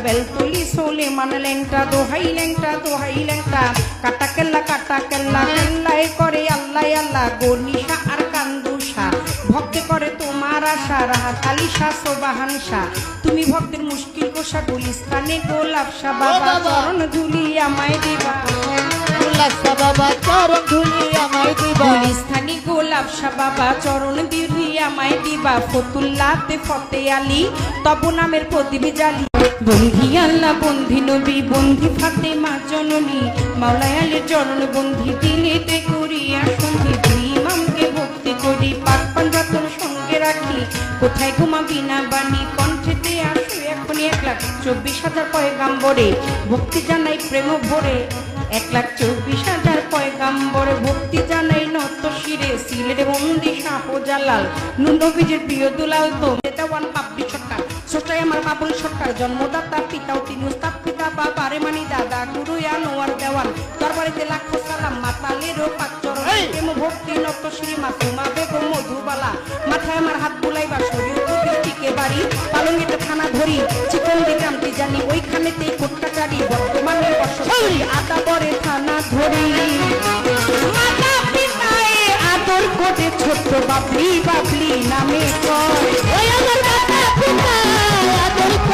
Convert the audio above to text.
বেলতলি সোলে মানে ল্যাংটা দোহাই ল্যাংটা কাটা কেল্লা কেল্লায় করে আল্লাহ আল্লাহ গনিশা আর কান্দুষা ভক্তে করে তোমার আশা রাহাত আলী শাহ সোবাহান শাহ তুমি ভক্তের মুশকিল কোষা গুলিস্তানে গোলাপ শাহ বাবা চরণ ধুলি আমায় দিবা বাবা চরণ ধুলি আমায় দিবা গুলিস্তানি গোলাপ শাহ বাবা চরণ ধুলি আমায় দিবা ফতুল্লাতে ফতে আলী তব নামের প্রদীপ জালি বন্ধি আল্লাহ বন্ধি নবী বন্ধি ফাতেমা জননী মাওলায় আলীর চরণ বন্ধি দিলেতে করিয়া সন্ধি দুই ইমামকে ভক্তি করি পাক পাঞ্জাতন সঙ্গে রাখি কোথায় ঘুমাবি না বাণী কণ্ঠেতে আসো এখনই 1,24,000 পয়গাম্বরে ভক্তি জানাই প্রেম ভরে 1,24,000 পয়গাম্বরে ভক্তি জানাই নত শিরে সিলেটে বন্দি শাহজালাল নবীজির প্রিয় দুলাল তো দেওয়ান পাপড়ি সরকার ছোটাই আমার বাবুল সরকার জন্মদাতা পিতাও তিনি উস্তাদ পিতা বাবা রে মানি দাদা গুরু আনোয়ার দেওয়ান দরবারিতে লাখো সালাম মাতালেরও পাক চরণ প্রেম ভক্তি নত শ্রী মাসুমা বেগম মধুবালা মাথায় আমার হাত বুলাইবা শরীর টিকে বাড়ি পালঙ্গিতে থানা ধরি চিকন দিতাম জানি ওইখানেতেই কোটকাচারি বর্তমানে বসতি আদা বরে থানা ধরি মাতা পিতায় আদর করে ছোট্ট বাবলি নামে কর